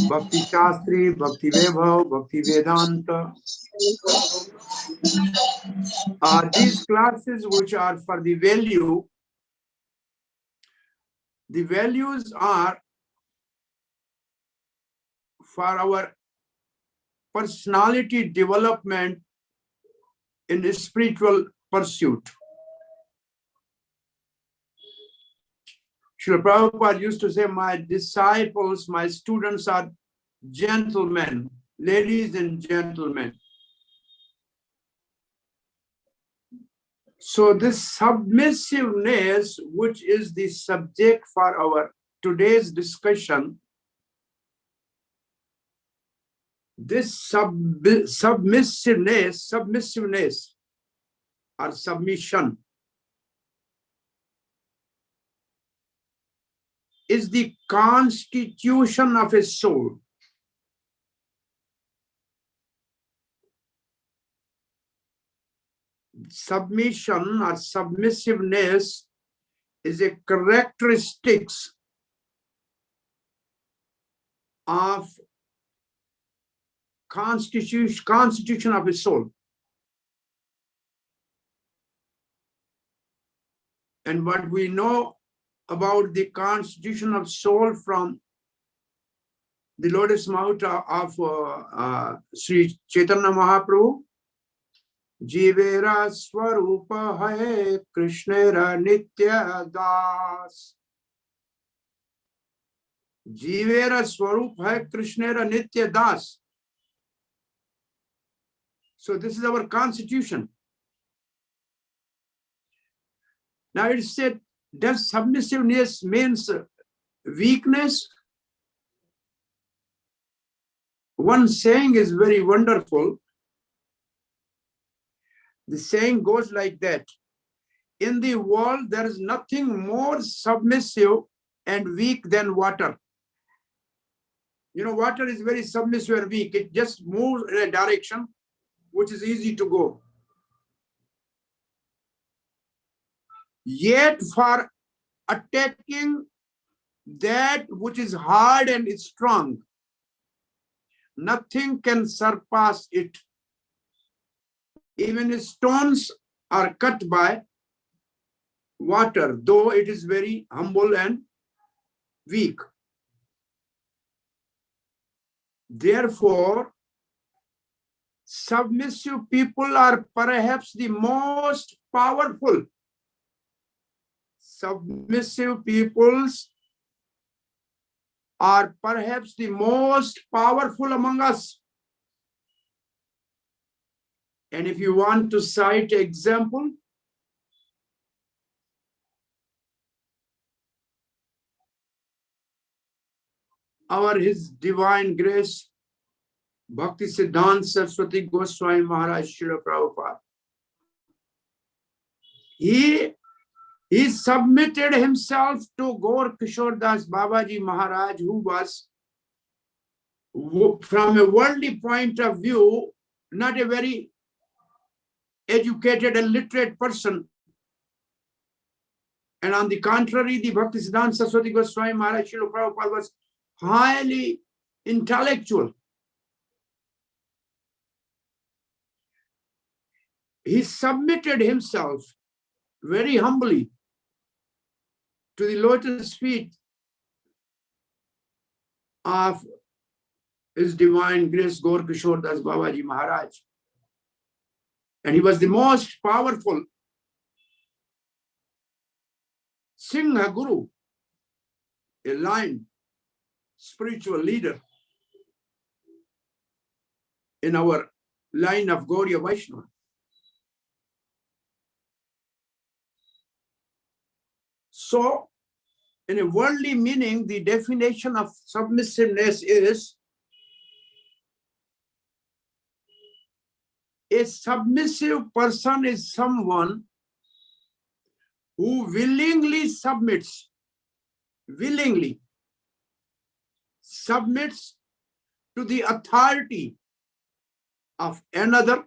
Bhakti Shastri, Bhakti Vaibhav, Bhakti Vedanta. These classes which are for the value, the values are for our personality development in a spiritual pursuit. Srila Prabhupada used to say, my disciples, my students are gentlemen, ladies and gentlemen. So this submissiveness, which is the subject for our today's discussion, this submissiveness or submission is the constitution of a soul. Submission or submissiveness is a characteristics of constitution of a soul. And what we know about the constitution of soul from the Lotus Mahutta of Sri Chaitanya Mahaprabhu, Jivera Swarupa Hai Krishnera Nitya Das. Jivera Swarupa Hai Krishnera Nitya Das. So this is our constitution. Now it said, does submissiveness means weakness? One saying is very wonderful. The saying goes like that. In the world, there is nothing more submissive and weak than water. You know, water is very submissive and weak. It just moves in a direction which is easy to go. Yet for attacking that which is hard and strong, nothing can surpass it. Even stones are cut by water, though it is very humble and weak. Therefore, submissive people are perhaps the most powerful. Submissive peoples are perhaps the most powerful among us. And if you want to cite an example, His Divine Grace, Bhakti Siddhanta Saraswati Goswami Maharaj Srila Prabhupada. He submitted himself to Gaur Kishore Das Babaji Maharaj, who was, from a worldly point of view, not a very educated and literate person. And on the contrary, the Bhakti Siddhanta Saraswati Goswami Maharaj Srila Prabhupada was highly intellectual. He submitted himself very humbly to the lotus feet of His Divine Grace Gaur Kishore Das Babaji Maharaj. And he was the most powerful Singha Guru, a lion, spiritual leader in our line of Gaudiya Vaishnava. So, in a worldly meaning, the definition of submissiveness is a submissive person is someone who willingly submits to the authority of another.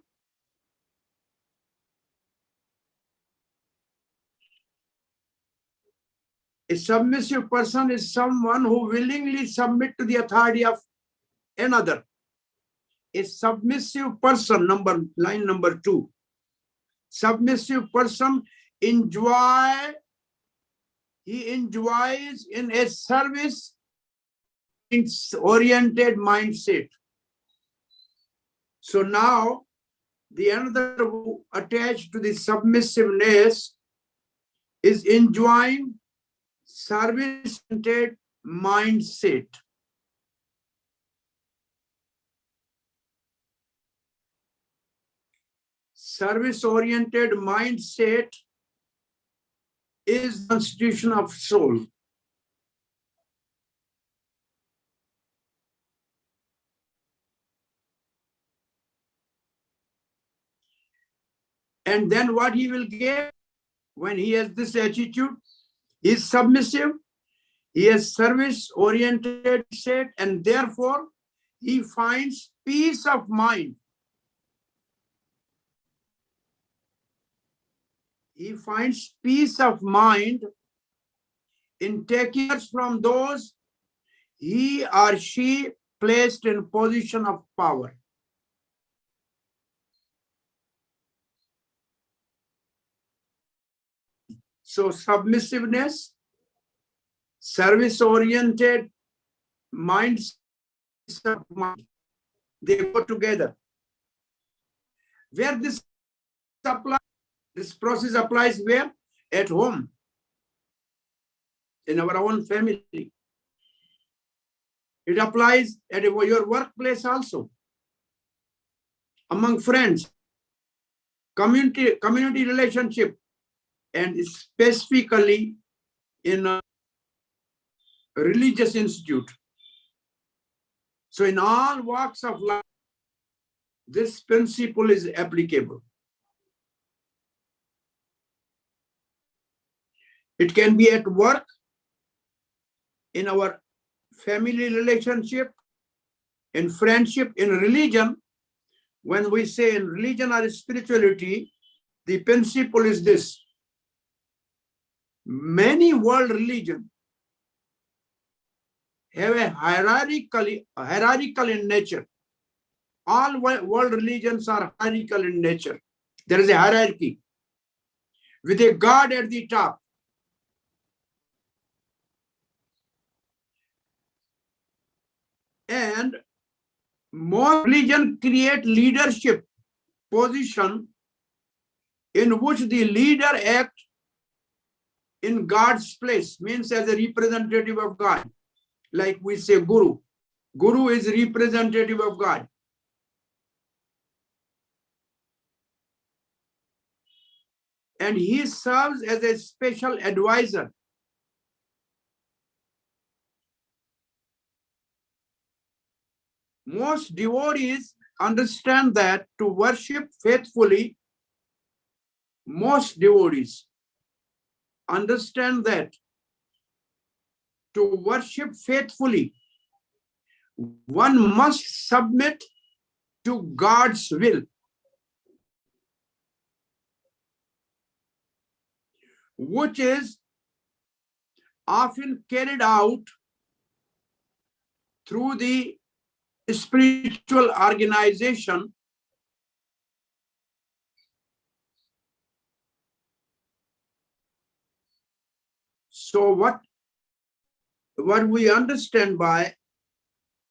A submissive person is someone who willingly submits to the authority of another. A submissive person, line number 2. Submissive person enjoys in a service oriented mindset. So now the another attached to the submissiveness is enjoying service oriented mindset. Service oriented mindset is the constitution of soul. And then what he will get when he has this attitude? He is submissive, he has service-oriented mindset, and therefore he finds peace of mind. He finds peace of mind in taking us from those he or she placed in position of power. So submissiveness, service-oriented mindset, they go together. Where this applies, this process applies where? At home, in our own family. It applies at your workplace also, among friends, community relationship, and specifically in a religious institute. So in all walks of life, this principle is applicable. It can be at work, in our family relationship, in friendship, in religion. When we say in religion or spirituality, the principle is this. Many world religions have a hierarchical in nature. All world religions are hierarchical in nature. There is a hierarchy with a God at the top. And more religion create leadership position in which the leader act in God's place, means as a representative of God. Like we say Guru. Guru is representative of God. And he serves as a special advisor. Most devotees understand that to worship faithfully, most devotees understand that to worship faithfully, one must submit to God's will, which is often carried out through the spiritual organization so what we understand by,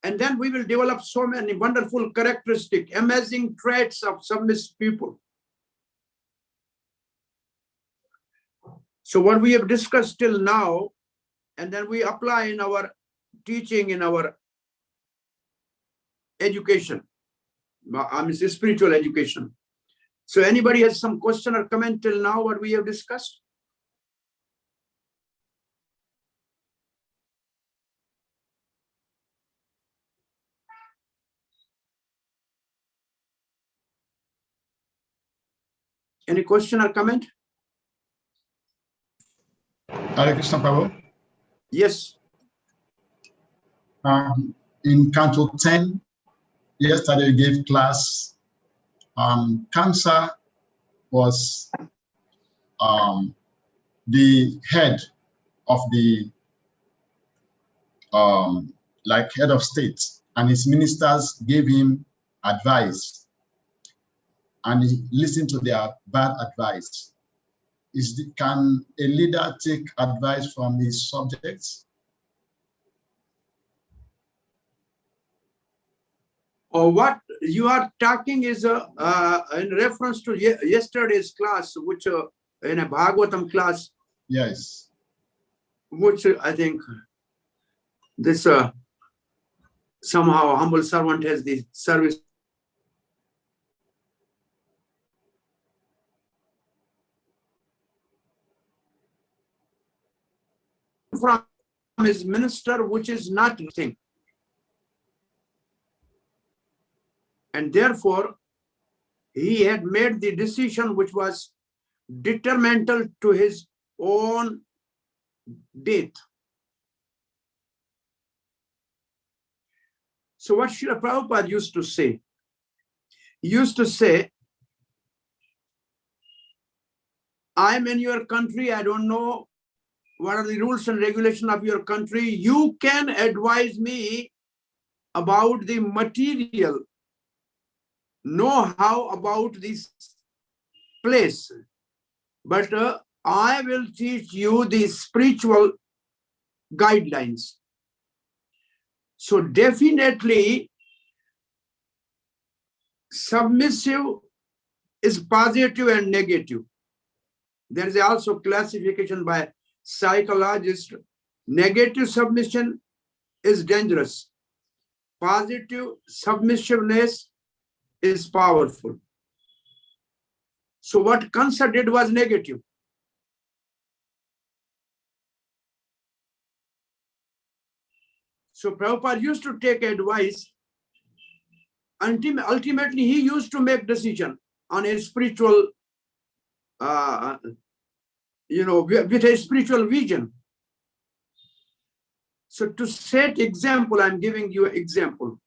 and then we will develop so many wonderful characteristics, amazing traits of submissive people. So what we have discussed till now, and then we apply in our teaching, in our education, I mean spiritual education. So anybody has some question or comment till now what we have discussed? Any question or comment? Hare Krishna Prabhu. Yes. In Canto 10, yesterday you gave class. Cancer was the head of the like head of state and his ministers gave him advice, and he listened to their bad advice. Can a leader take advice from his subjects? Or what you are talking is in reference to yesterday's class, which in a Bhagavatam class. Yes. Which I think this somehow humble servant has the service from his minister, which is not nothing. And therefore, he had made the decision which was detrimental to his own death. So what Srila Prabhupada used to say? He used to say, I'm in your country, I don't know what are the rules and regulations of your country. You can advise me about the material know-how about this place, but I will teach you the spiritual guidelines. So definitely submissive is positive and negative. There is also classification by psychologists. Negative submission is dangerous. Positive submissiveness is powerful. So what Kansa did was negative. So Prabhupada used to take advice. Ultimately, he used to make decision on a spiritual, with a spiritual vision. So to set example, I'm giving you an example.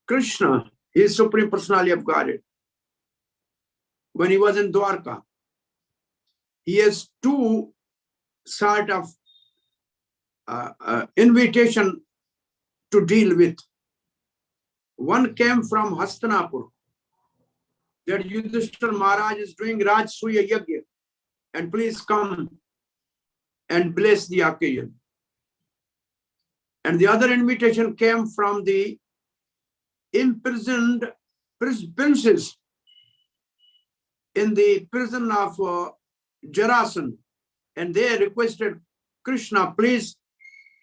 Krishna, he is Supreme Personality of Godhead. When he was in Dwarka, he has two sort of invitation to deal with. One came from Hastinapur, that Yudhishthira Maharaj is doing Rajsuya Yajna, and please come and bless the occasion. And the other invitation came from the imprisoned princes in the prison of Jarasan, and they requested Krishna, please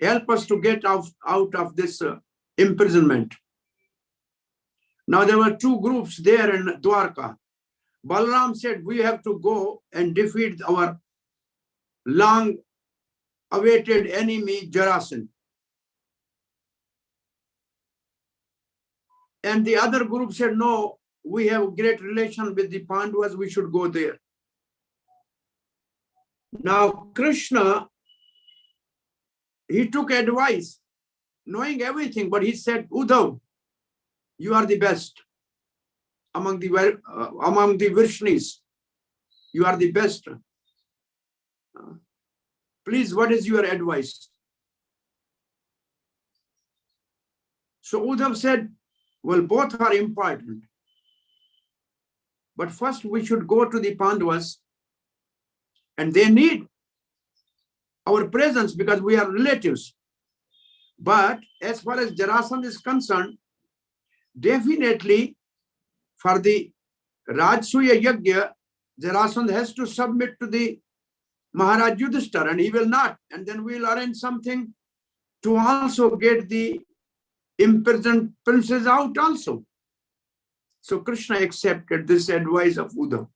help us to get out of this imprisonment. Now there were two groups there in Dwarka. Balaram said, we have to go and defeat our long awaited enemy Jarasan. And the other group said, no, we have a great relation with the Pandavas, we should go there. Now Krishna, he took advice, knowing everything, but he said, Uddhav, you are the best among the Vrishnis. You are the best. Please, what is your advice? So Uddhav said, well, both are important. But first we should go to the Pandavas, and they need our presence because we are relatives. But as far as Jarasandha is concerned, definitely for the Rajsuya Yajna, Jarasandha has to submit to the Maharaj Yudhishthira, and he will not. And then we'll arrange something to also get the imprisoned princes out also. So Krishna accepted this advice of Uddhav.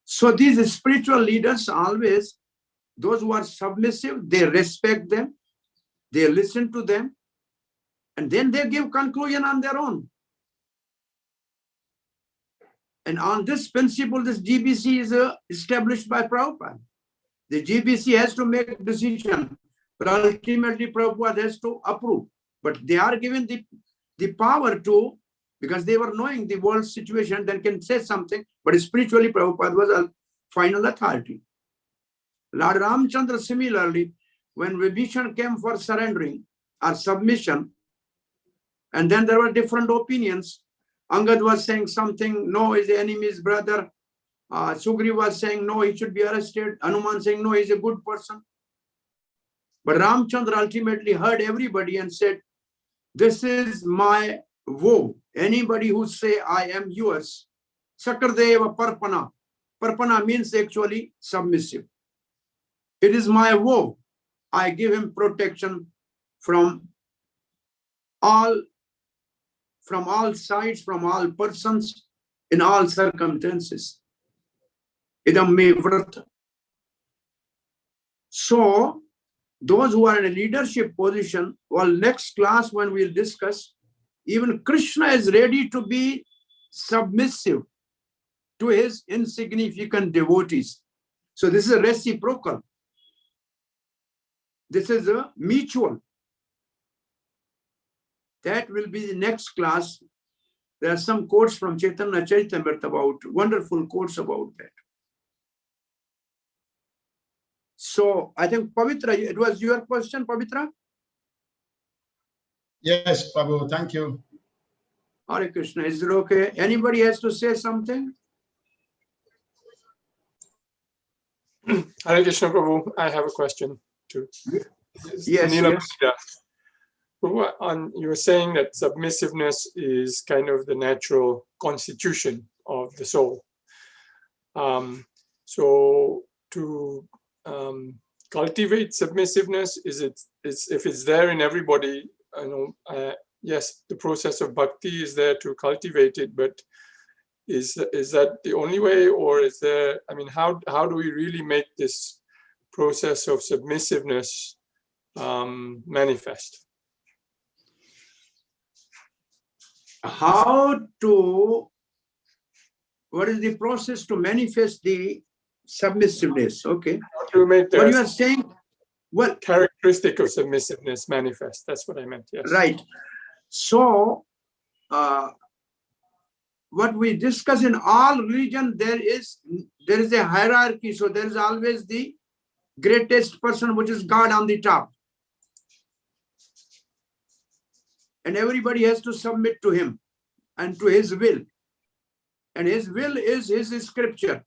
So these spiritual leaders always, those who are submissive, they respect them, they listen to them, and then they give conclusion on their own. And on this principle, this GBC is established by Prabhupada. The GBC has to make a decision, but ultimately Prabhupada has to approve. But they are given the power to, because they were knowing the world situation, then can say something, but spiritually Prabhupada was a final authority. Lord Ramchandra similarly, when Vibhishan came for surrendering or submission, and then there were different opinions. Angad was saying something, no, he's the enemy's brother. Sugri was saying, no, he should be arrested. Hanuman saying, no, he's a good person. But Ramchandra ultimately heard everybody and said, this is my woe. Anybody who say, I am yours, Sakardeva Parpana. Parpana means actually submissive. It is my woe. I give him protection from all sides, from all persons, in all circumstances. Idam me vrata. So, those who are in a leadership position, well, next class when we'll discuss, even Krishna is ready to be submissive to his insignificant devotees. So this is a reciprocal. This is a mutual. That will be the next class. There are some quotes from Chaitanya Charitamrita about, wonderful quotes about that. So I think Pavitra, it was your question, Pavitra? Yes, Prabhu, thank you. Hare Krishna, is it okay? Anybody has to say something? Hare Krishna, Prabhu. I have a question too. Yes, Neela yes. Prabhu, you were saying that submissiveness is kind of the natural constitution of the soul. So to cultivate submissiveness, if it's there in everybody, yes, the process of bhakti is there to cultivate it, but is that the only way, or is there, how do we really make this process of submissiveness manifest? What is the process to manifest the submissiveness? Okay. How to make what you are saying, well, characteristic of submissiveness manifest. That's what I meant. Yes. Right. So, what we discuss in all religion, there is a hierarchy. So there is always the greatest person, which is God on the top. And everybody has to submit to him and to his will. And his will is his scripture.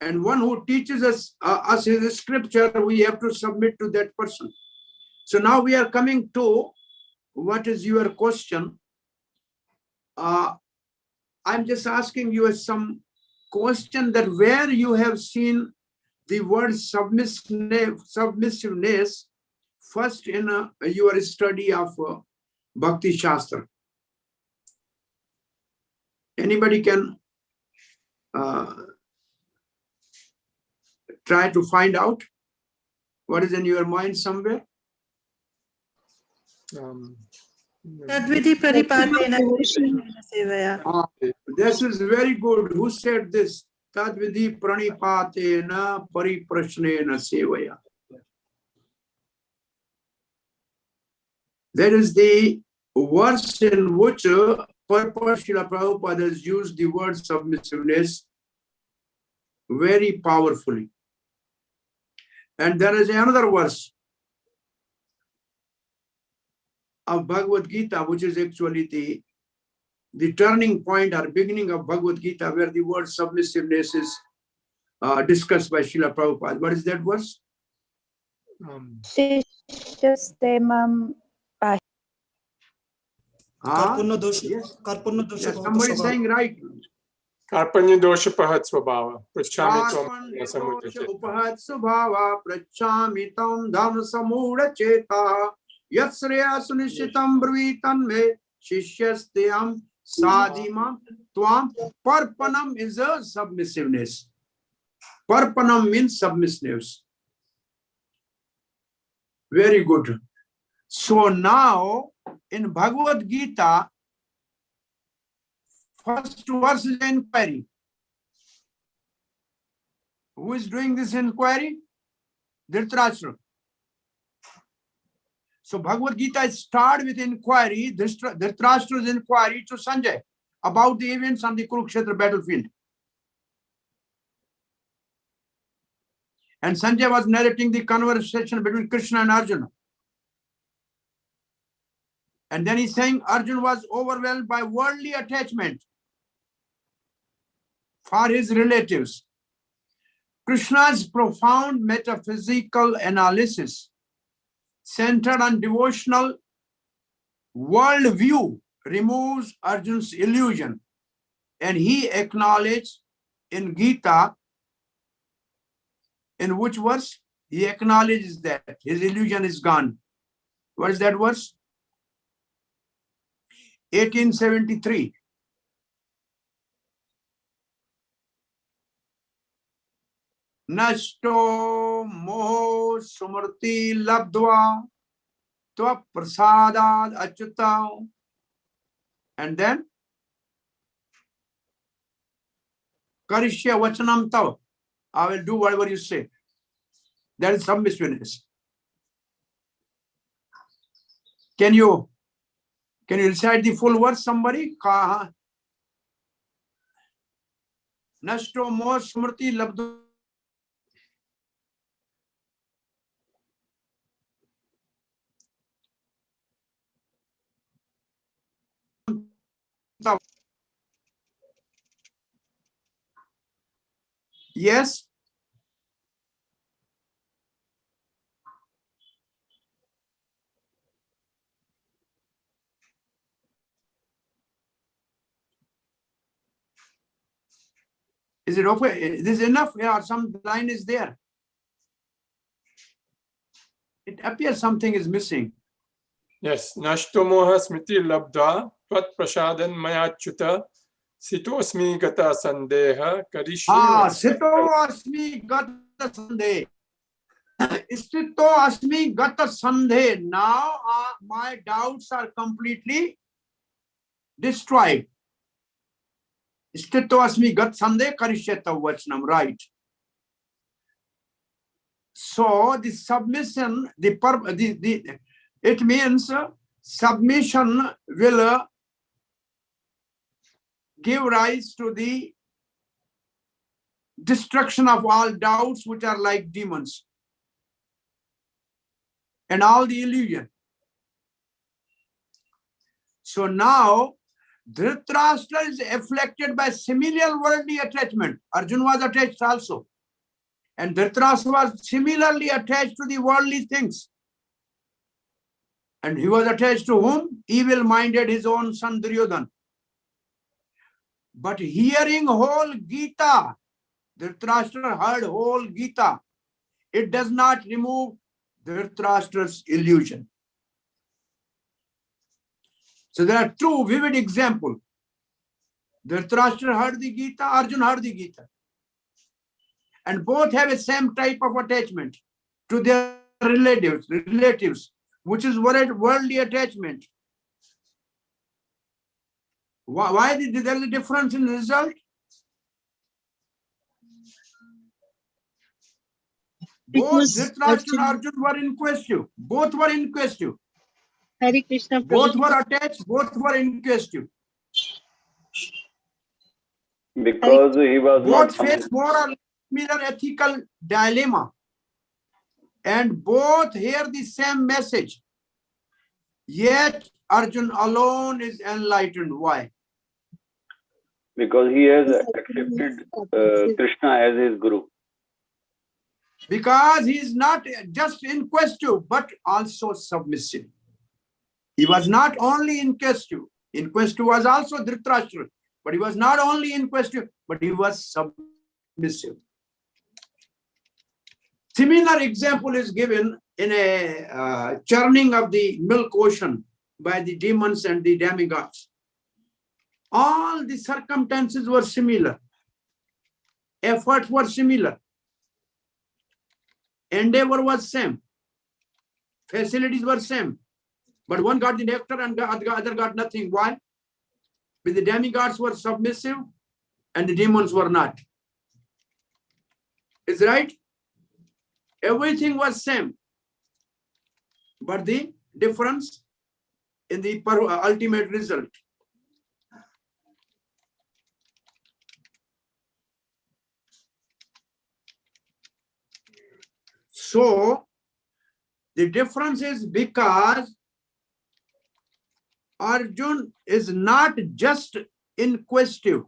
And one who teaches us his scripture, we have to submit to that person. So now we are coming to what is your question. I'm just asking you some question that where you have seen the word submissiveness first in your study of Bhakti Shastra. Anybody can try to find out what is in your mind somewhere? Tadvidi paripatena sevaya. This is very good. Who said this? Tadvidi pranipatena pariprashnena sevaya. That is the verse in which purpose Srila Prabhupada has used the word submissiveness very powerfully. And there is another verse of Bhagavad Gita, which is actually the turning point or beginning of Bhagavad Gita, where the word submissiveness is discussed by Srila Prabhupada. What is that verse? Yes. Yes, somebody is saying right. Karpanya dosha pahat svabhava. Upahat svabhava prachami tam dham samura cheta yatsreya sunishitam brvitan me shishyasteyam sadhimam tvam. Parpanam is a submissiveness. Parpanam means submissiveness. Very good. So now in Bhagavad Gita, first verse is inquiry. Who is doing this inquiry? Dhritarashtra. So Bhagavad Gita starts with inquiry, Dhritarashtra's inquiry to Sanjay about the events on the Kurukshetra battlefield. And Sanjay was narrating the conversation between Krishna and Arjuna. And then he's saying Arjuna was overwhelmed by worldly attachment for his relatives. Krishna's profound metaphysical analysis centered on devotional worldview removes Arjuna's illusion. And he acknowledged in Gita, in which verse? He acknowledges that his illusion is gone. What is that verse? 1873. Nashto moho sumrti labdva tva prasadad achyuta. And then karishya vachanam tav. I will do whatever you say. That is submissiveness. Can you recite the full verse, somebody? Nashto moh smrti labdva. Yes. Is it okay? This is enough? Yeah, some line is there. It appears something is missing. Yes. Nashto moha smriti labdha tvat prasadan mayachyuta sitosmi gata sandeha karishye. Sito asmi gata sandhe. Stito asmi gata sandhe. Now my doubts are completely destroyed. Stito asmi gata sandhe karishyata vachanam. Right. So the submission, it means submission will give rise to the destruction of all doubts, which are like demons, and all the illusion. So now Dhritarashtra is afflicted by similar worldly attachment. Arjuna was attached also. And Dhritarashtra was similarly attached to the worldly things. And he was attached to whom? Evil-minded, his own son Duryodhana. But hearing whole Gita, Dhritarashtra heard whole Gita. It does not remove Dhritarashtra's illusion. So there are two vivid examples. Dhritarashtra heard the Gita, Arjuna heard the Gita. And both have the same type of attachment to their relatives, which is worldly attachment. Why there is a difference in the result? Both Dhritarashtra and Arjuna were inquisitive. Both were inquisitive. Hare Krishna. Both were attached, both were inquisitive. Because he was both not face more or less similar ethical dilemma, and both hear the same message. Yet Arjuna alone is enlightened. Why? because he has accepted Krishna as his guru. Because he is not just inquisitive, but also submissive. He was not only inquisitive. Inquisitive was also Dhritarashtra, but he was not only inquisitive, but he was submissive. Similar example is given in a churning of the milk ocean by the demons and the demigods. All the circumstances were similar. Efforts were similar. Endeavor was same. Facilities were same. But one got the nectar and the other got nothing. Why? Because the demigods were submissive and the demons were not. Is right? Everything was same. But the difference in the ultimate result. So the difference is because Arjun is not just inquisitive,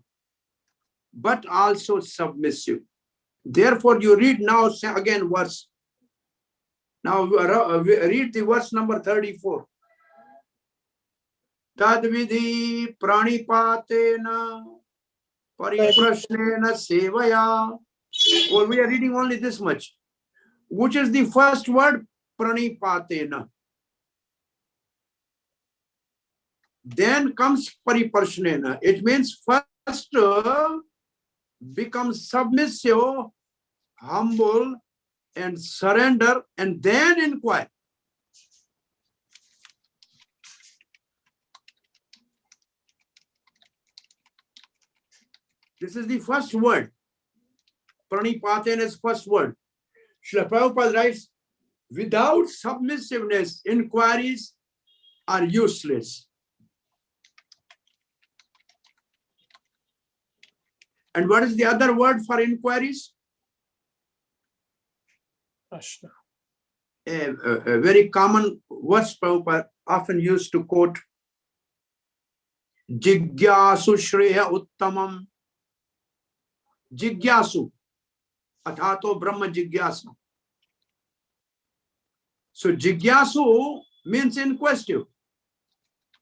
but also submissive. Therefore, you read now again verse. Now read the verse number 34. Tadvidhi pranipatena pariprashnena sevaya. Or we are reading only this much. Which is the first word? Pranipatena. Then comes pariprashnena. It means first become submissive, humble, and surrender, and then inquire. This is the first word. Pranipatena is first word. Srila Prabhupada writes, without submissiveness, inquiries are useless. And what is the other word for inquiries? Prashna. A very common verse Prabhupada often used to quote. Jigyasu Shreya Uttamam. Jigyasu. Athato Brahma Jigyasa. So Jigyasu means inquisitive.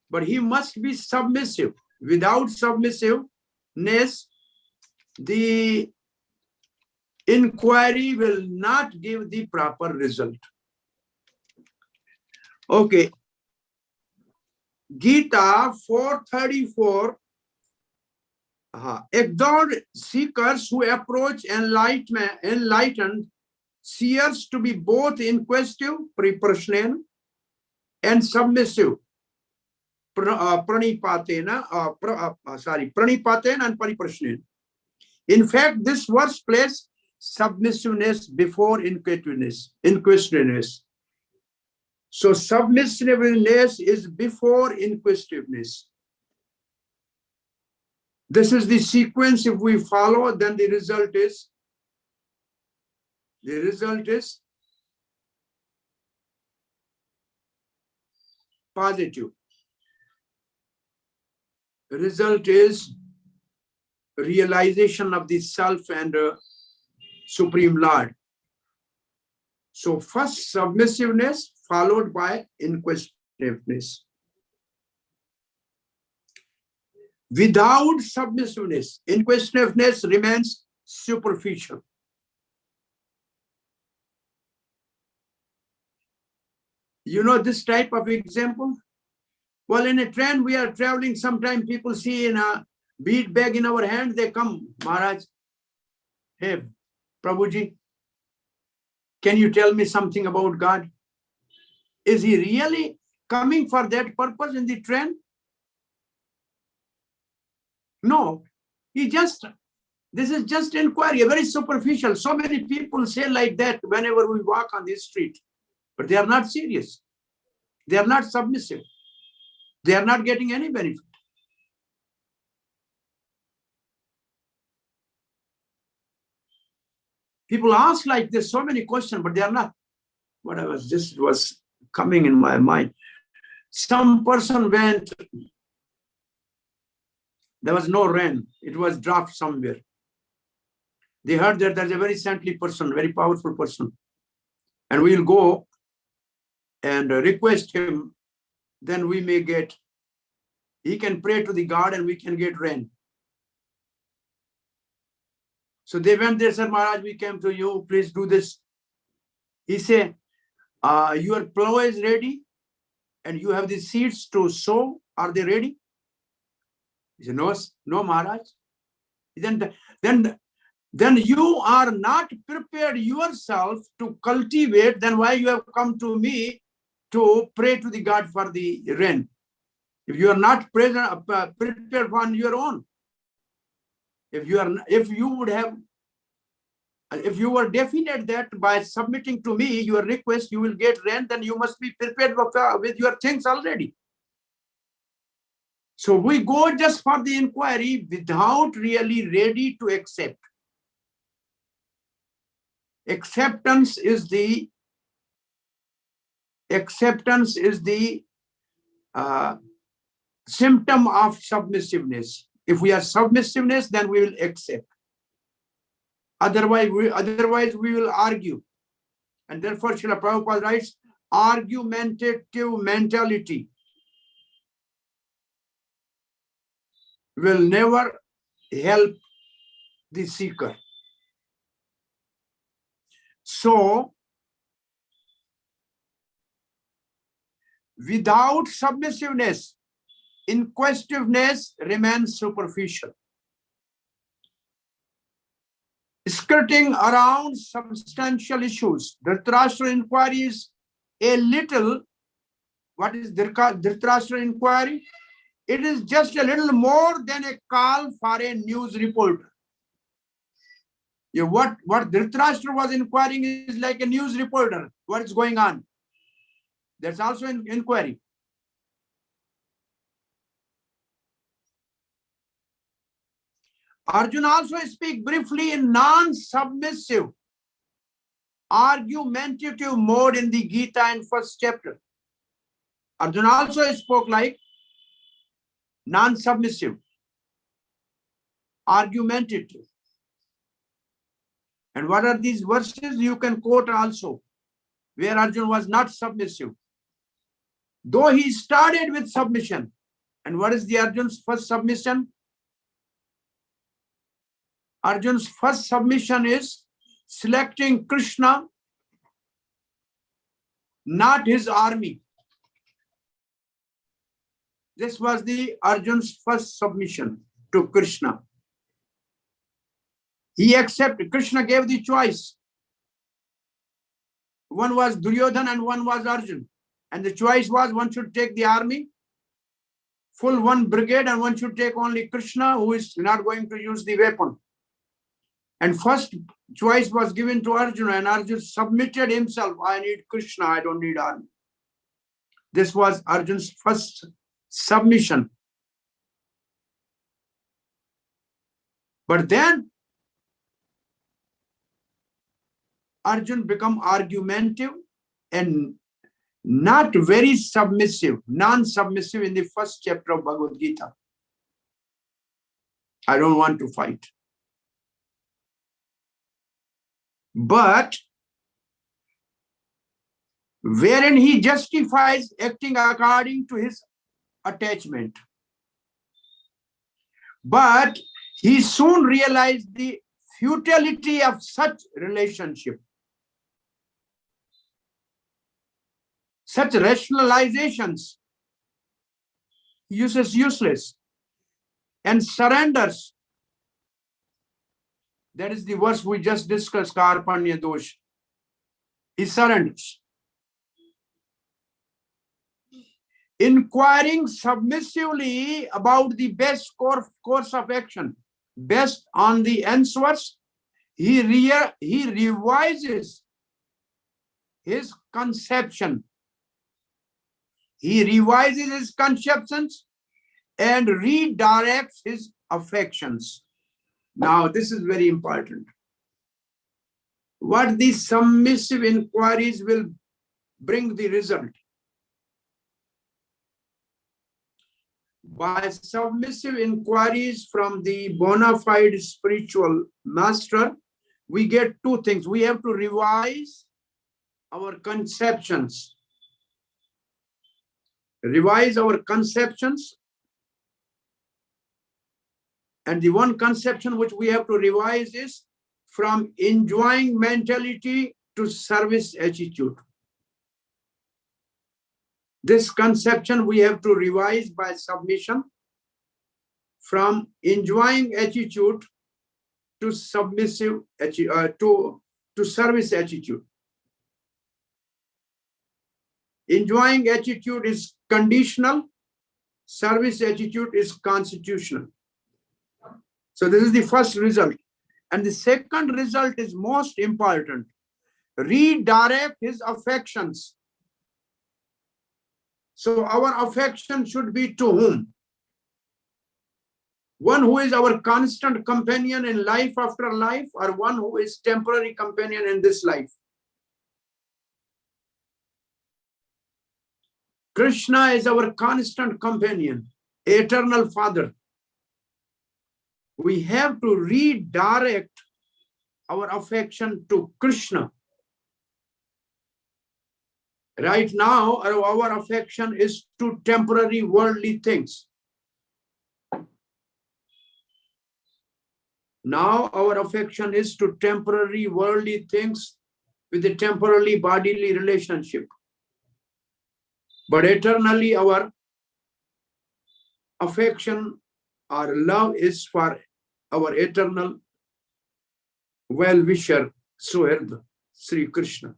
But he must be submissive. Without submissiveness, the inquiry will not give the proper result. Okay. Gita 4:34. Exhort seekers who approach enlightened seers to be both inquisitive, pariprashnen, and submissive, pranipatena, pranipatena and pariprashnen. In fact, this verse places submissiveness before inquisitiveness. So submissiveness is before inquisitiveness. This is the sequence. If we follow, then the result is positive. The result is realization of the self and Supreme Lord. So first submissiveness followed by inquisitiveness. Without submissiveness, inquisitiveness remains superficial. You know this type of example? Well, in a train, we are traveling. Sometimes people see in a bead bag in our hand, they come, Maharaj, hey, Prabhuji, can you tell me something about God? Is he really coming for that purpose in the train? No, this is just inquiry, very superficial. So many people say like that whenever we walk on this street, but they are not serious. They are not submissive. They are not getting any benefit. People ask like this, so many questions, but they are not. What was coming in my mind. Some person went, there was no rain. It was dropped somewhere. They heard that there's a very saintly person, very powerful person. And we'll go and request him, then we may get, he can pray to the God and we can get rain. So they went there, said, Maharaj, we came to you, please do this. He said, your plow is ready and you have the seeds to sow. Are they ready? He said, no, Maharaj. Then you are not prepared yourself to cultivate, then why you have come to me to pray to the God for the rain? If you are not prepared on your own, if you were definite that by submitting to me your request, you will get rain, then you must be prepared with your things already. So we go just for the inquiry without really ready to accept. Acceptance is the symptom of submissiveness. If we are submissiveness, then we will accept. Otherwise we will argue. And therefore, Srila Prabhupada writes, argumentative mentality will never help the seeker. So, without submissiveness, inquisitiveness remains superficial. Skirting around substantial issues, Dhritarashtra inquiry is a little. What is Dhritarashtra inquiry? It is just a little more than a call for a news reporter. What Dhritarashtra was inquiring is like a news reporter. What is going on? That's also an inquiry. Arjuna also speaks briefly in non-submissive, argumentative mode in the Gita in first chapter. Arjuna also spoke like non-submissive, argumentative. And what are these verses? You can quote also, where Arjuna was not submissive. Though he started with submission. And what is the Arjuna's first submission? Arjuna's first submission is selecting Krishna, not his army. This was the Arjuna's first submission to Krishna. He accepted. Krishna gave the choice. One was Duryodhana and one was Arjuna. And the choice was one should take the army, full one brigade, and one should take only Krishna, who is not going to use the weapon. And first choice was given to Arjuna, and Arjuna submitted himself. I need Krishna, I don't need army. This was Arjuna's first submission. But then Arjuna become argumentative and not very submissive, non-submissive in the first chapter of Bhagavad Gita. I don't want to fight. But wherein he justifies acting according to his attachment. But he soon realized the futility of such relationship. Such rationalizations, useless, and surrenders. That is the verse we just discussed, Karpanya Dosh. He surrenders. Inquiring submissively about the best course of action, based on the answers, he revises his conception. He revises his conceptions and redirects his affections. Now, this is very important. What these submissive inquiries will bring the result. By submissive inquiries from the bona fide spiritual master, we get two things. We have to revise our conceptions. Revise our conceptions. And the one conception which we have to revise is from enjoying mentality to service attitude. This conception we have to revise by submission from enjoying attitude to submissive to service attitude. Enjoying attitude is conditional, service attitude is constitutional. So this is the first result. And the second result is most important. Redirect his affections. So our affection should be to whom? One who is our constant companion in life after life, or one who is temporary companion in this life? Krishna is our constant companion, eternal Father. We have to redirect our affection to Krishna. Right now, our affection is to temporary worldly things. Now our affection is to temporary worldly things with a temporarily bodily relationship. But eternally our affection or love is for our eternal well-wisher, Suhrid, Sri Krishna.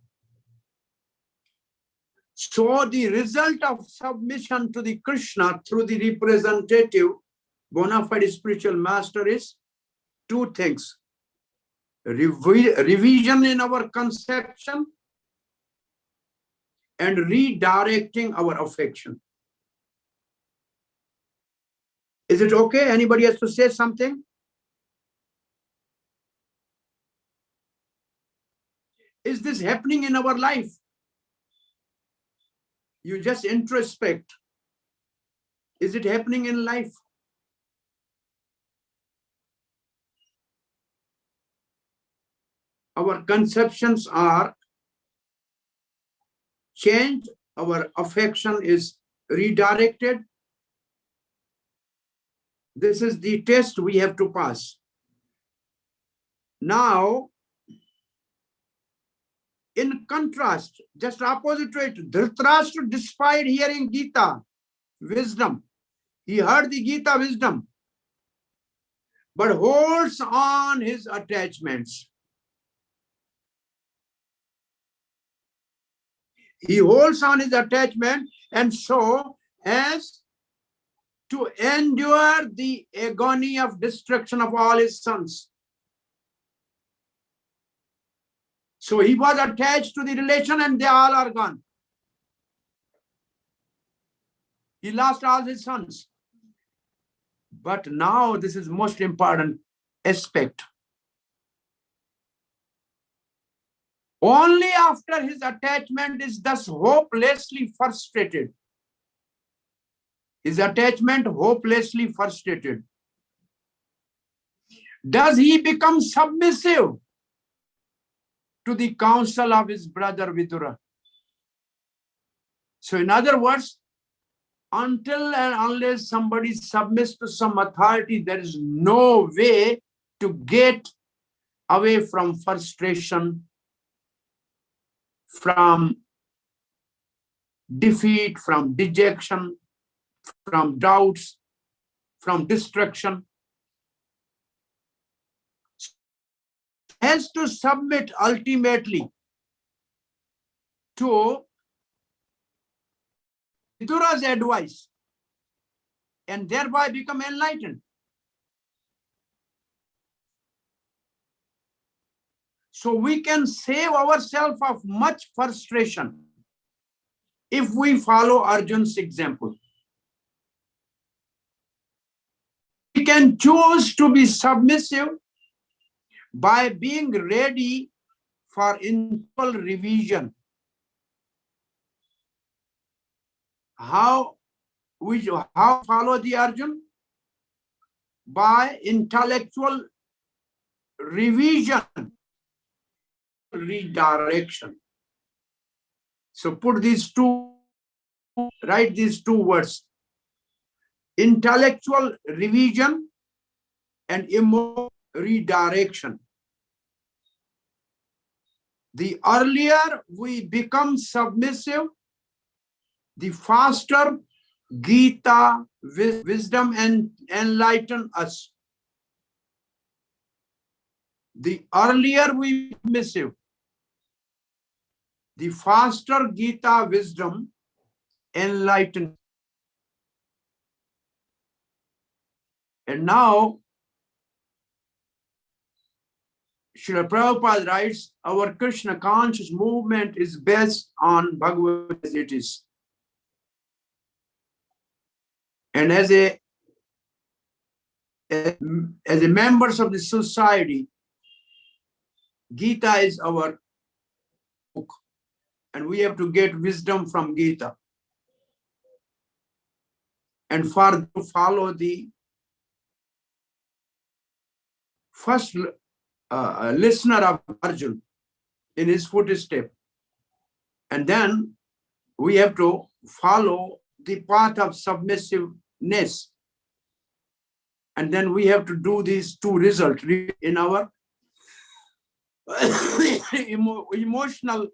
So the result of submission to the Krishna through the representative bona fide spiritual master is two things: revision in our conception and redirecting our affection. Is it okay? Anybody has to say something? Is this happening in our life? You just introspect. Is it happening in life? Our conceptions are changed, our affection is redirected. This is the test we have to pass. Now, in contrast, just opposite to it, Dhritarashtra, despite hearing Gita, wisdom, he heard the Gita wisdom, but holds on his attachments. He holds on his attachment, and so as to endure the agony of destruction of all his sons. So he was attached to the relation and they all are gone. He lost all his sons. But now this is most important aspect. Only after his attachment is thus hopelessly frustrated. His attachment hopelessly frustrated. Does he become submissive to the counsel of his brother Vidura? So in other words, until and unless somebody submits to some authority, there is no way to get away from frustration, from defeat, from dejection, from doubts, from destruction. Has to submit ultimately to Vidura's advice and thereby become enlightened. So we can save ourselves of much frustration if we follow Arjun's example. We can choose to be submissive by being ready for internal revision. How follow the Arjun? By intellectual revision, redirection. So write these two words: intellectual revision and emotional redirection. The earlier we become submissive, the faster Gita wisdom and enlighten us. The earlier we become submissive, the faster Gita wisdom enlighten. And now, Srila Prabhupada writes, our Krishna conscious movement is based on Bhagavad as it is. And as a as a members of the society, Gita is our book, and we have to get wisdom from Gita. And for to follow the first listener of Arjuna in his footstep, and then we have to follow the path of submissiveness, and then we have to do these two results in our emotional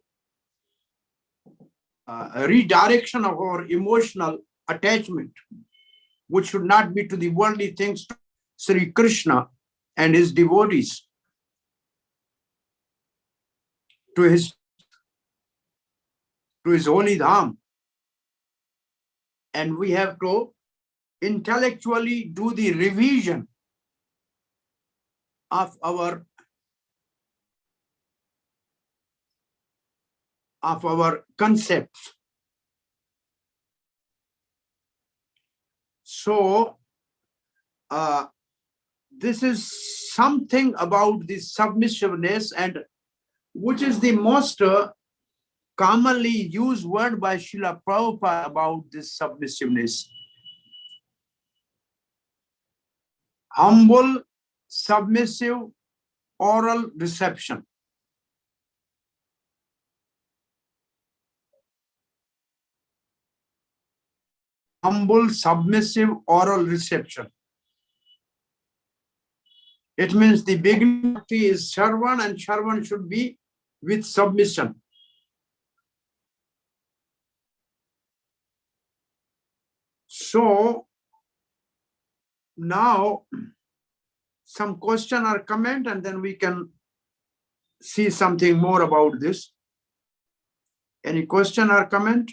redirection of our emotional attachment, which should not be to the worldly things, to Sri Krishna and his devotees, to his holy dham. And we have to intellectually do the revision of our concepts. So this is something about the submissiveness, and which is the most commonly used word by Srila Prabhupada about this submissiveness. Humble, submissive, oral reception. Humble, submissive, oral reception. It means the beginning is Shravan, and Shravan should be with submission. So now some question or comment, and then we can see something more about this. Any question or comment?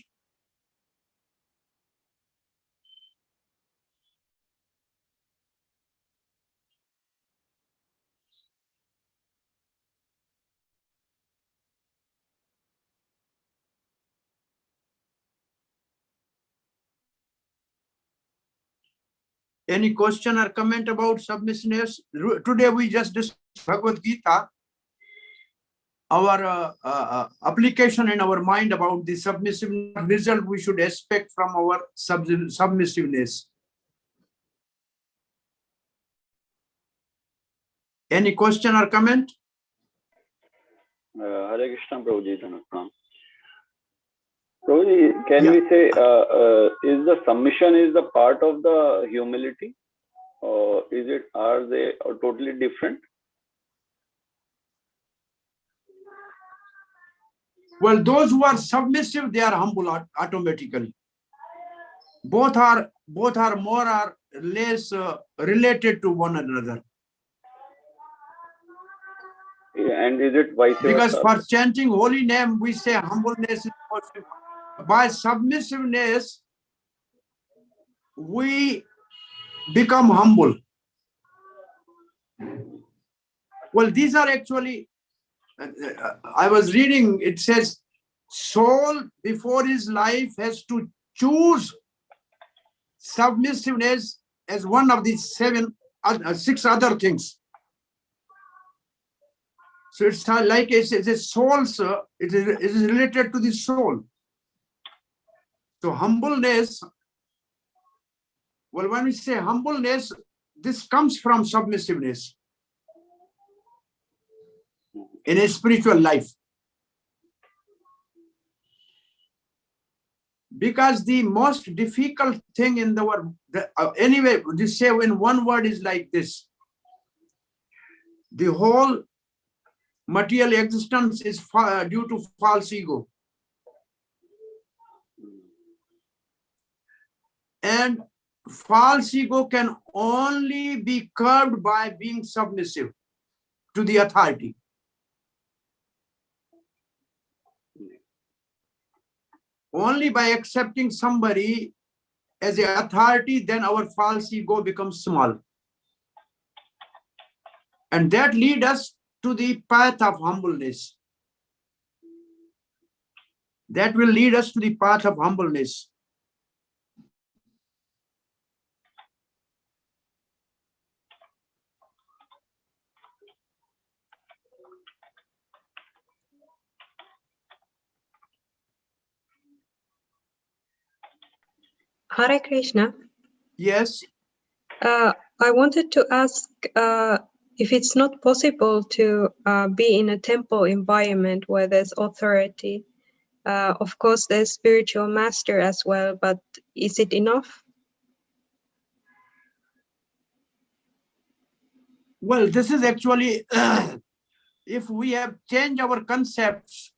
Any question or comment about submissiveness? Today we just discussed Bhagavad Gita, our application in our mind about the submissive result we should expect from our submissiveness. Any question or comment? Hare Krishna, Prabhuji. Prabhuji, can we say, is the submission is the part of the humility, or is it, are they totally different? Well, those who are submissive, they are humble automatically. Both are more or less related to one another. Yeah, and is it vice versa? Because for chanting holy name, we say humbleness is possible. By submissiveness, we become humble. Well, these are actually, I was reading, it says, soul before his life has to choose submissiveness as one of the 6 other things. So it's like it's a soul, sir. It is related to the soul. So humbleness, well, when we say humbleness, this comes from submissiveness in a spiritual life. Because the most difficult thing in the world, anyway, just say in one word is like this. The whole material existence is due to false ego. And false ego can only be curbed by being submissive to the authority. Only by accepting somebody as an authority, then our false ego becomes small. And that leads us to the path of humbleness. That will lead us to the path of humbleness. Hare Krishna. Yes. I wanted to ask if it's not possible to be in a temple environment where there's authority. Of course, there's spiritual master as well, but is it enough? Well, this is actually, if we have changed our concepts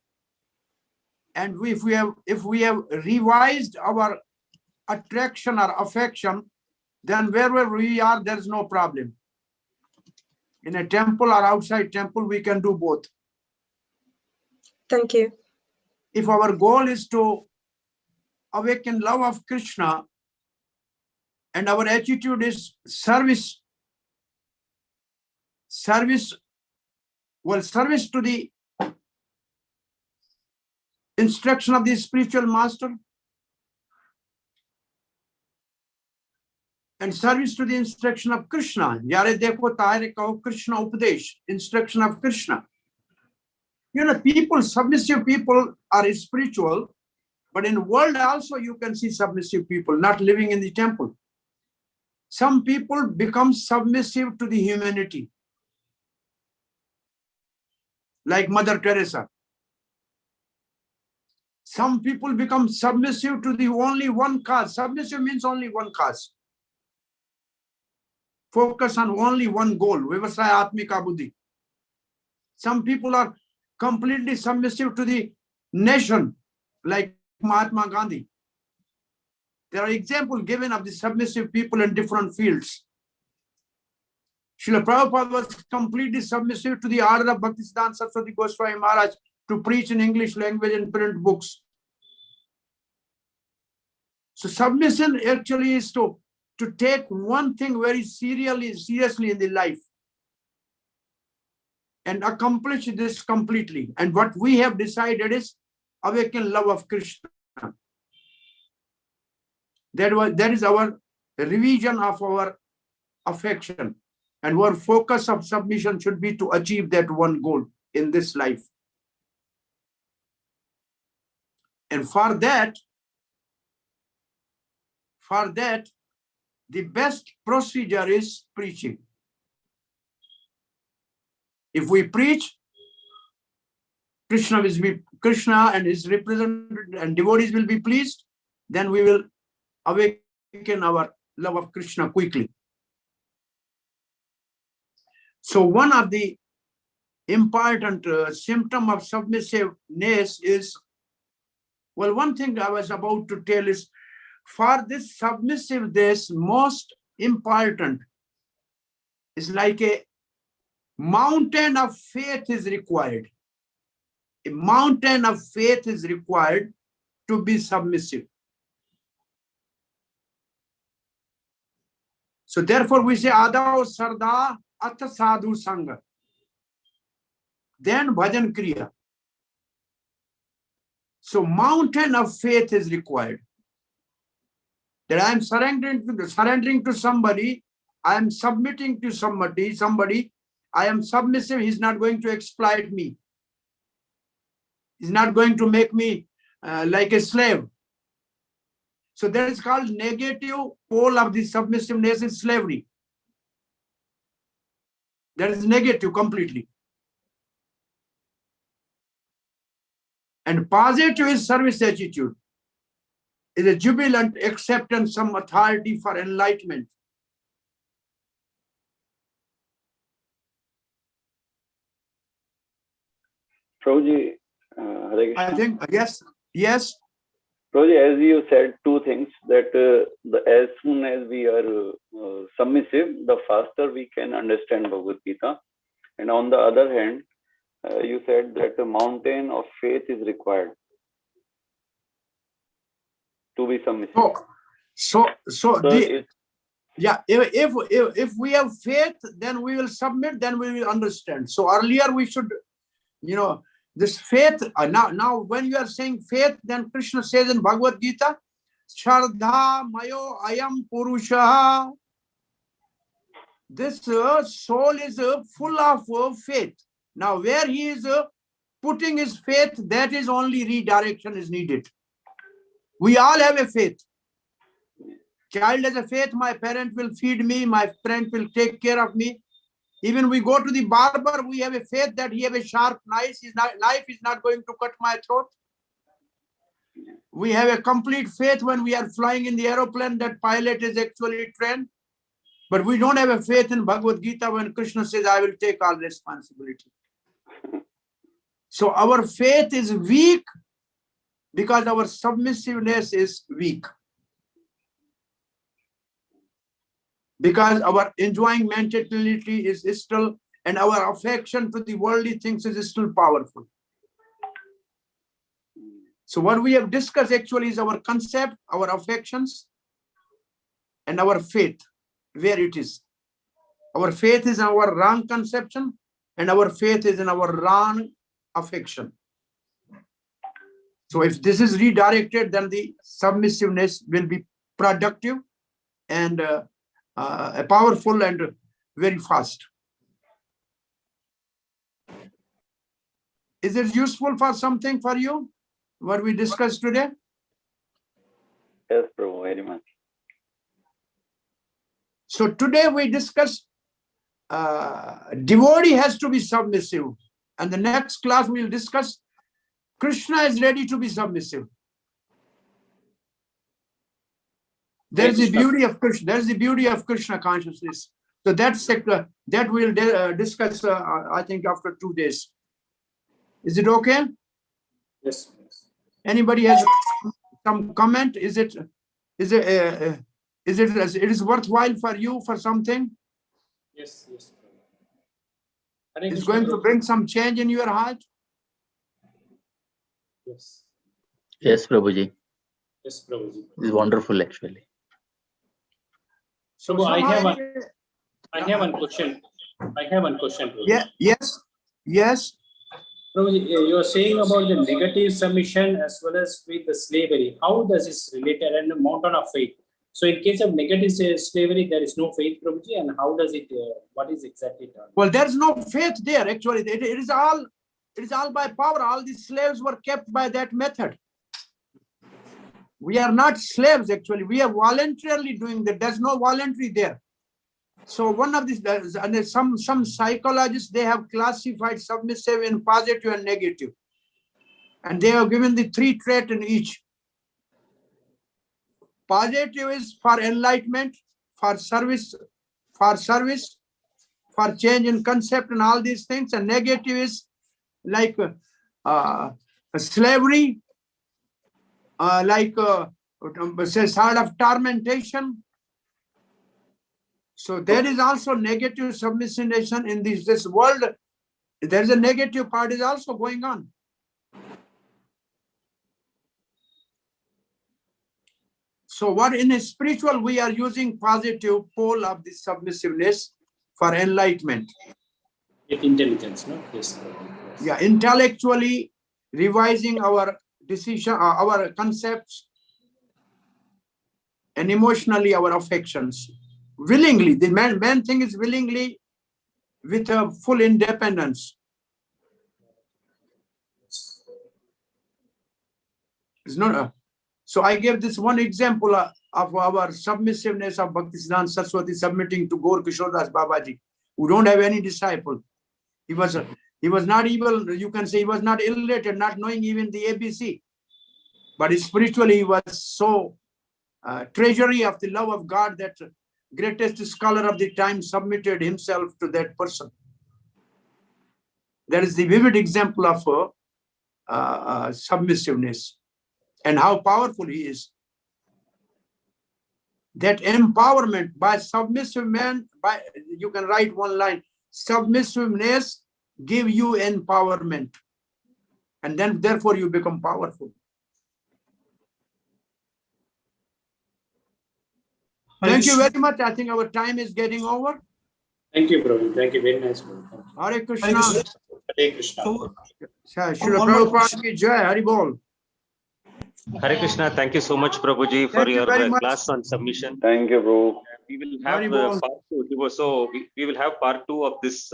and if we have revised our attraction or affection, then wherever we are, there's no problem. In a temple or outside temple, we can do both. Thank you. If our goal is to awaken love of Krishna and our attitude is service to the instruction of the spiritual master and service to the instruction of Krishna. Yare dekho tahare kaho Krishna upadesh, instruction of Krishna. You know, people, submissive people are spiritual, but in world also you can see submissive people not living in the temple. Some people become submissive to the humanity, like Mother Teresa. Some people become submissive to the only one cause. Submissive means only one cause. Focus on only one goal. Vivasaya Atmika Buddhi. Some people are completely submissive to the nation, like Mahatma Gandhi. There are examples given of the submissive people in different fields. Srila Prabhupada was completely submissive to the order of Bhaktisiddhanta Saraswati Goswami Maharaj to preach in English language and print books. So submission actually is to take one thing very seriously in the life and accomplish this completely. And what we have decided is awaken love of Krishna. That is our revision of our affection. And our focus of submission should be to achieve that one goal in this life. And for that, the best procedure is preaching. If we preach, Krishna and his representatives and devotees will be pleased, then we will awaken our love of Krishna quickly. So one of the important symptom of submissiveness is, well, one thing I was about to tell is, for this submissiveness, most important is like a mountain of faith is required. A mountain of faith is required to be submissive. So therefore we say Adao Sarda Atha Sadhu Sangha. Then Bhajan Kriya. So mountain of faith is required. That I am surrendering to somebody, I am submitting to somebody, I am submissive, he's not going to exploit me. He's not going to make me like a slave. So that is called negative pole of the submissiveness is slavery. That is negative completely. And positive is service attitude. Is a jubilant acceptance, some authority for enlightenment. Prabhuji, I think, yes. Prabhuji, as you said two things, that as soon as we are submissive, the faster we can understand Bhagavad Gita. And on the other hand, you said that the mountain of faith is required to be submissive. If we have faith, then we will submit, then we will understand. So earlier we should, this faith, now when you are saying faith, then Krishna says in Bhagavad Gita, Shardha Mayo Ayam Purusha. This soul is full of faith. Now where he is putting his faith, that is only redirection is needed. We all have a faith. Child has a faith, my parent will feed me, my parent will take care of me. Even we go to the barber, we have a faith that he have a sharp knife, knife is not going to cut my throat. We have a complete faith when we are flying in the aeroplane that pilot is actually trained. But we don't have a faith in Bhagavad Gita when Krishna says, I will take all responsibility. So our faith is weak because our submissiveness is weak. Because our enjoying mentality is still, and our affection to the worldly things is still powerful. So what we have discussed actually is our concept, our affections, and our faith, where it is. Our faith is our wrong conception, and our faith is in our wrong affection. So if this is redirected, then the submissiveness will be productive and powerful and very fast. Is it useful for something for you, what we discussed today? Yes, Prabhu, very much. So today we discussed devotee has to be submissive. And the next class we will discuss Krishna is ready to be submissive. There's the beauty of Krishna. There's the beauty of Krishna consciousness. So that's that we'll discuss, I think, after 2 days. Is it okay? Yes. Anybody has some comment? Is it worthwhile for you for something? Yes. It's going to bring some change in your heart? Yes. Yes, Prabhuji. Yes, Prabhuji. It's wonderful, actually. So I have one question. Prabhuji. Yeah. Yes. Prabhuji, you are saying about the negative submission as well as with the slavery. How does this relate and the mountain of faith? So in case of negative slavery, there is no faith, Prabhuji, and how does it, what is exactly done? Well, there's no faith there, actually. It is all by power. All the slaves were kept by that method. We are not slaves, actually. We are voluntarily doing that. There's no voluntary there. So one of these, and some psychologists, they have classified submissive in positive and negative. And they have given the 3 traits in each. Positive is for enlightenment, for service, for change in concept and all these things. And negative is like slavery, say sort of tormentation. So there is also negative submission in this world. There's a negative part is also going on. So what in a spiritual, we are using positive pole of the submissiveness for enlightenment. With intelligence, no? Yes. Yeah, intellectually revising our decision, our concepts, and emotionally our affections. Willingly, the main thing is willingly with a full independence. It's not so I gave this one example of our submissiveness of Bhaktisiddhanta Saraswati submitting to Gaur Kishoredas Babaji, who don't have any disciple. He was not evil, you can say he was not illiterate, not knowing even the ABC. But spiritually he was so treasury of the love of God that greatest scholar of the time submitted himself to that person. That is the vivid example of submissiveness and how powerful he is. That empowerment by submissive man, you can write one line, submissiveness give you empowerment. And then therefore you become powerful. Thank you very much. I think our time is getting over. Thank you, Prabhu. Thank you. Very nice, Prabhu. Hare Krishna. Hare Krishna. Srila Prabhupada ki jai, Hari Bol. Hare Krishna. Thank you so much, Prabhuji, for your class on submission. Thank you, Prabhu. We will have part 2. So we will have part 2 of this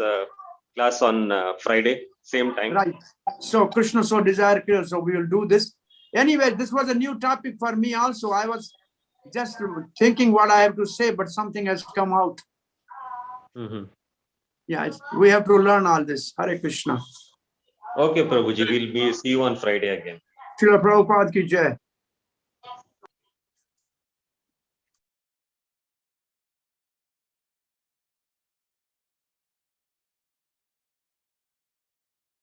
class on Friday, same time. Right. So Krishna so desire, so we will do this. Anyway, this was a new topic for me also. I was just thinking what I have to say, but something has come out. Yeah, we have to learn all this. Hare Krishna. Okay, Prabhuji, we'll see you on Friday again. Srila Prabhupada ki jai.